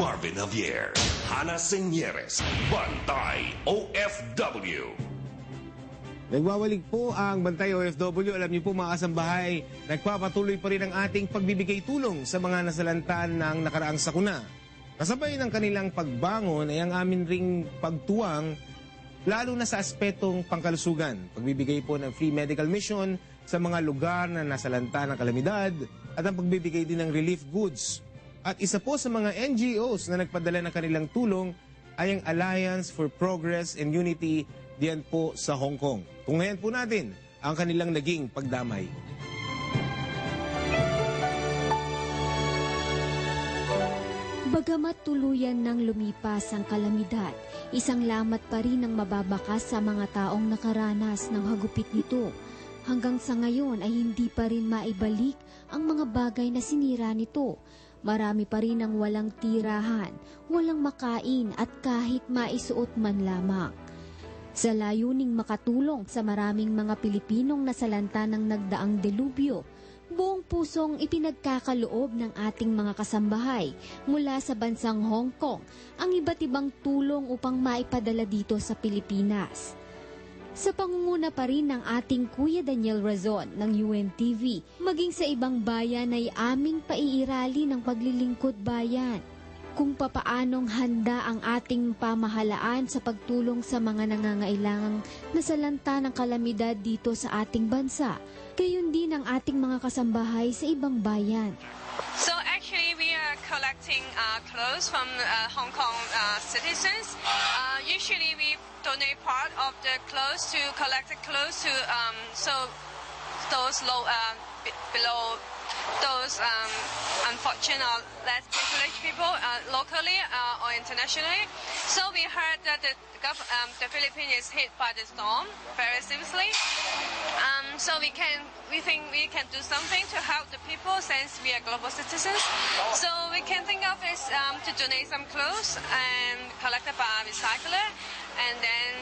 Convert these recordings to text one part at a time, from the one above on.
Marvin Javier, Hannah Senyeres, Bantay OFW. Nagwawalig po ang Bantay OFW. Alam niyo po mga kasambahay, nagpapatuloy pa rin ang ating pagbibigay tulong sa mga nasalantan ng nakaraang sakuna. Kasabay ng kanilang pagbangon ay ang amin ring pagtuwang lalo na sa aspetong pangkalusugan. Pagbibigay po ng free medical mission sa mga lugar na nasalanta ng kalamidad at ang pagbibigay din ng relief goods. At isa po sa mga NGOs na nagpadala ng kanilang tulong ay ang Alliance for Progress and Unity diyan po sa Hong Kong. Tunghayan po natin ang kanilang naging pagdamay. Bagamat tuluyan ng lumipas ang kalamidad, isang lamat pa rin ang mababakas sa mga taong nakaranas ng hagupit nito. Hanggang sa ngayon ay hindi pa rin maibalik ang mga bagay na sinira nito. Marami pa rin ang walang tirahan, walang makain at kahit maisuot man lamang. Sa layuning makatulong sa maraming mga Pilipinong nasalanta ng nagdaang delubyo, buong pusong ipinagkakaloob ng ating mga kasambahay mula sa bansang Hong Kong ang iba't ibang tulong upang maipadala dito sa Pilipinas. Sa pangunguna pa rin ng ating Kuya Daniel Razon ng UNTV, maging sa ibang bayan ay aming paiirali ng paglilingkod bayan. Kung papaanong handa ang ating pamahalaan sa pagtulong sa mga nangangailangang nasalanta ng kalamidad dito sa ating bansa, gayon din ang ating mga kasambahay sa ibang bayan. So actually we are collecting clothes from Hong Kong citizens. Usually we donate part of the clothes to collect the clothes to so those low below those unfortunate or less privileged people locally or internationally. So we heard that the Philippines is hit by the storm very seriously. So we think we can do something to help the people since we are global citizens. So we can think of is to donate some clothes and collect it by a recycler, and then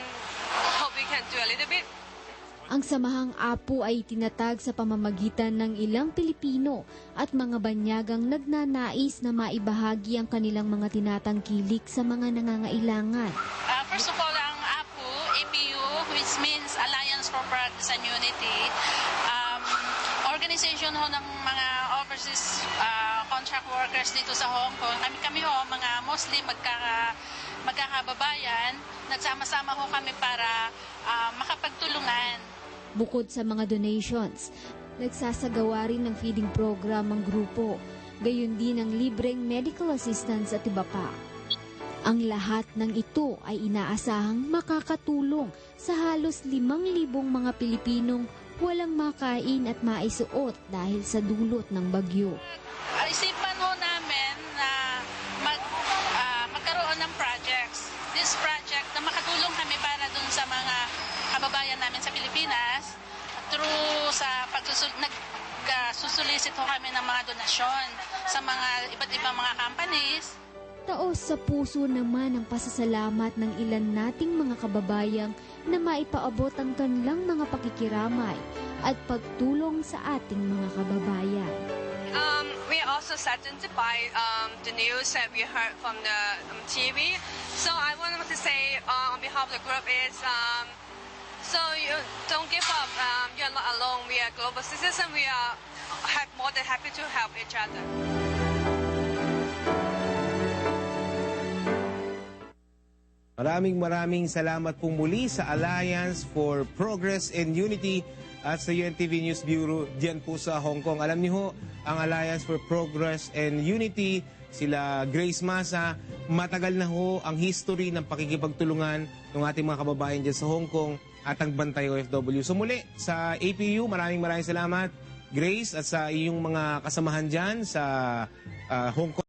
hope we can do a little bit. Ang Samahang Apo ay tinatag sa pamamagitan ng ilang Pilipino at mga banyagang nagnanais na maibahagi ang kanilang mga tinatangkilik sa mga nangangailangan. First of all, ang APU, APU, which means Alliance for Progress and Unity, organization ho ng mga overseas contract workers dito sa Hong Kong. Kami ho, mga mostly magkakababayan, nagsama-sama ho kami para makapagtulungan. Bukod sa mga donations, nagsasagawa rin ng feeding program ang grupo, gayon din ang libreng medical assistance at iba pa. Ang lahat ng ito ay inaasahang makakatulong sa halos 5,000 mga Pilipinong walang makain at maisuot dahil sa dulot ng bagyo. Isipan ho namin na magkaroon ng projects. This project na makatulong kami para dun sa mga kababayan namin sa Pilipinas through sa nagsusulisit ho kami ng mga donasyon sa mga iba't ibang mga companies. Taos sa puso naman ang pasasalamat ng ilan nating mga kababayang na maipaabot ang kanilang mga pakikiramay at pagtulong sa ating mga kababayan. We are also saddened by the news that we heard from the TV. So I want to say on behalf of the group is so you don't give up. You're not alone. We are global citizens. We are more than happy to help each other. Maraming salamat po muli sa Alliance for Progress and Unity at sa UNTV News Bureau diyan po sa Hong Kong. Alam niyo ho, ang Alliance for Progress and Unity, sila Grace Masa, matagal na ho ang history ng pakikipagtulungan ng ating mga kababayan diyan sa Hong Kong at ang Bantay OFW. So muli, sa APU, maraming salamat, Grace, at sa iyong mga kasamahan diyan sa Hong Kong.